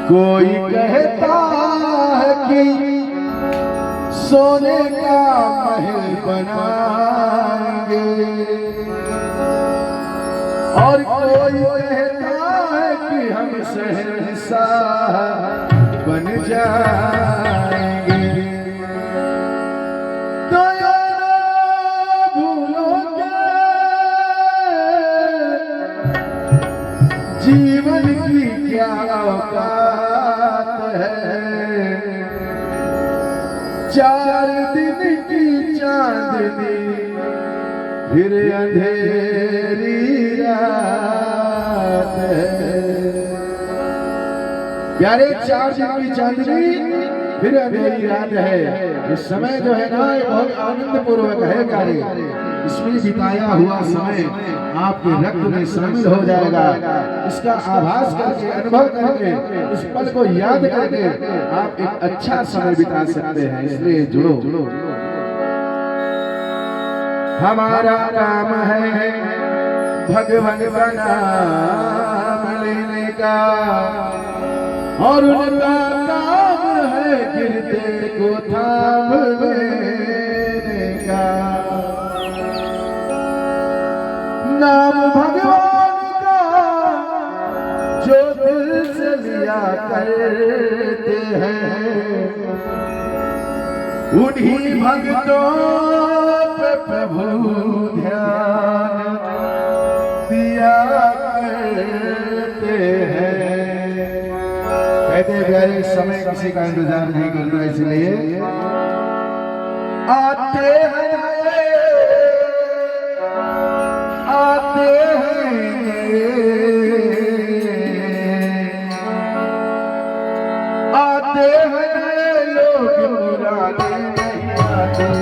कोई कहता है कि सोने का महल बनाएंगे और कोई कहता है कि हम शहंशाह बन जाएंगे। तो जीवन की क्या औकात है, 4 दिन की चांदनी फिर अंधेरी रात है। प्यारे 4 दिन की चांदनी फिर अंधेरी रात है। इस समय जो है ना बहुत आनंद पूर्वक है प्यारे। इसमें बिताया हुआ समय आपके रक्त में शामिल हो जाएगा। इसका आभास करके, अनुभव करके, इस पल को याद करके आप एक अच्छा समय बिता सकते हैं। इसलिए जुड़ो। हमारा काम है भगवान का नाम लेने का और उनका काम है गिरते को थाम लेने का। नाम भगवान का जो दिल से लिया करते हैं उन्हीं भक्तों पे प्रभु ध्यान दिया करते हैं। कहते प्यारे समय किसी का इंतजार नहीं करता, इसलिए आते हैं लोग पुराने नहीं आते।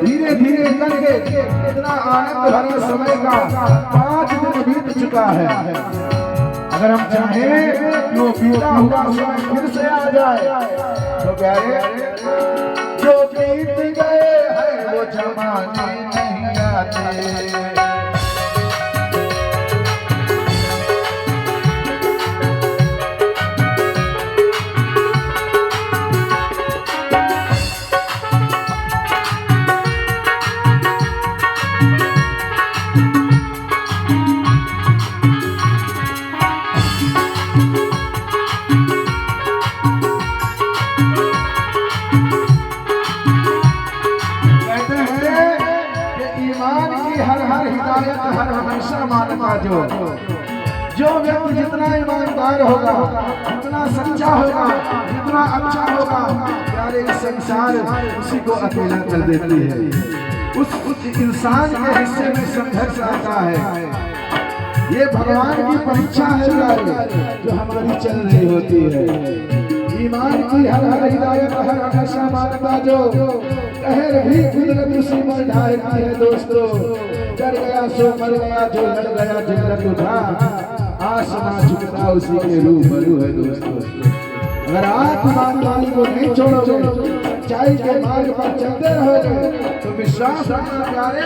धीरे धीरे करके इतना आनंद भरा समय का 5 दिन बीत चुका है। अगर हम चाहें कि वो बीता हुआ समय फिर से आ जाए तो प्यारे जो बीत गए हैं वो जमाने नहीं आते। हर हमेशा मानता जो व्यक्ति जितना ईमानदार होगा, जितना सच्चा होगा, जितना अच्छा होगा, प्यारे संसार उसी को अकेला कर देती है। उस इंसान के हिस्से में संघर्ष आता है। ये भगवान की परीक्षा है जो हमारी चल रही होती है। ईमान की हर हिदायत हर हमेशा मानता जो कहर भी कुदरत उसी पर ढालती है। दोस्तों डर गया सो मर गया, जो लड़ गया जिल्लत उठा, आसमां झुकता उसी के रूबरू है। दोस्तों अगर आप ईमानदारी को नहीं छोड़ोगे, सच्चाई के मार्ग पर चलते रहोगे तो विश्वास रखना प्यारे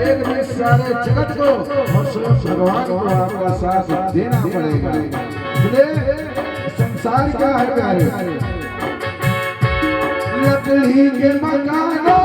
एक दिन सारे जगत को और स्वयं भगवान को आपका साथ देना पड़ेगा। इसलिए संसार क्या है प्यारे, लकड़ी के मकानों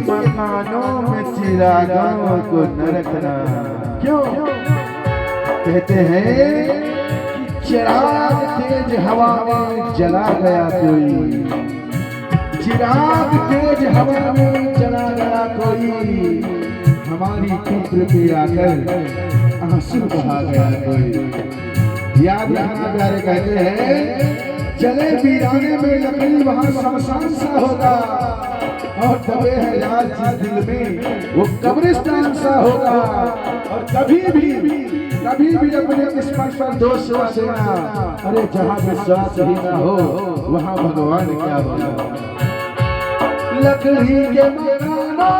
मकानों में चिरागों को न रखना। क्यों? कहते हैं कि चिराग तेज हवा में जला गया कोई, चिराग तेज हवा में जला गया कोई, हमारी कब्र पे आकर आंसू बहा गया कोई। याद रखना प्यारे, कहते हैं जले वीराने में लकड़ी वहां शमशान सा होगा, और दबे है यार जिस दिल में वो कब्रिस्तान सा होगा। और कभी भी अपने किस्मत पर दोष मत देना, अरे जहाँ विश्वास ही ना हो वहाँ भगवान क्या होगा। लकड़ी के मकानों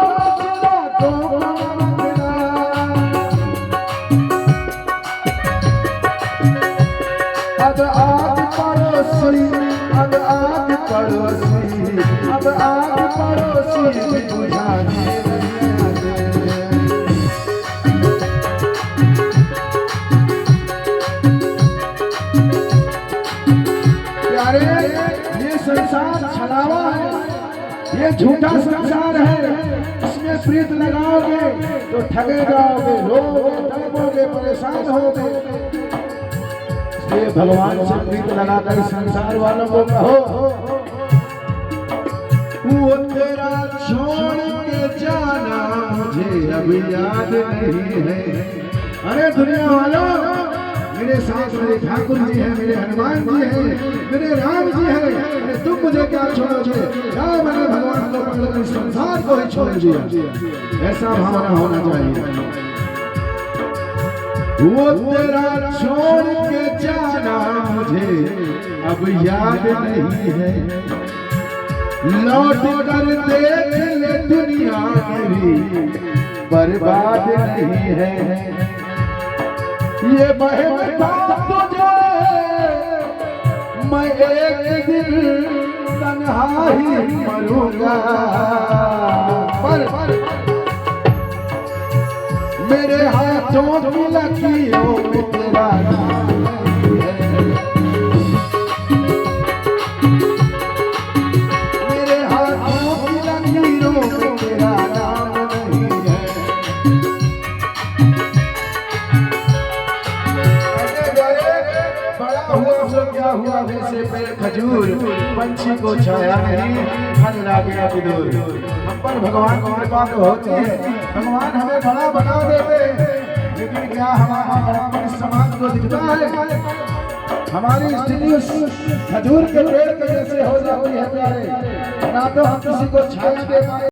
अब आग पड़ोसी, अब आग पड़ोसी, अब आग पड़ोसी बुझाने प्यारे। ये संसार छलावा है, ये झूठा संसार है, इसमें प्रीत लगाओगे तो ठगे जाओगे, रोगे, तड़पोगे, परेशान होगे। इसलिए भगवान से प्रीत लगाकर संसार वालों को कहो वो तेरा छोड़ के जाना मुझे अब याद नहीं है। अरे दुनिया वालों, मेरे साथ मेरे ठाकुर जी हैं, मेरे हनुमान जी हैं, मेरे राम जी हैं, अरे तुम मुझे क्या छोड़ोगे? क्या मैंने भगवान को पकड़ इस संसार को ही छोड़ दिया। ऐसा भावना होना चाहिए। वो तेरा छोड़ के जाना मुझे अब याद नहीं है, लौट कर देख ले दुनिया मेरी बर्बाद नहीं है। ये बहता तुझे मैं एक दिन तन्हा ही मरूंगा, पर मेरे हाथों की लकीरों में तेरा नाम है, मेरे हाथों की लकीरों में तेरा नाम नहीं है। बड़ा हुआ सो क्या हुआ, वैसे पेड़ खजूर, पंछी को छाया नहीं, फल ला गया विदूर। हम पर भगवान की कृपा तो होती है, भगवान हमें बड़ा बना देते हैं, लेकिन क्या हमारा बड़ापन समाज को दिखता है? हमारी स्थिति उस खजूर के पेड़ के जैसे हो जाती है प्यारे, ना तो हम किसी को छाया दे पाए।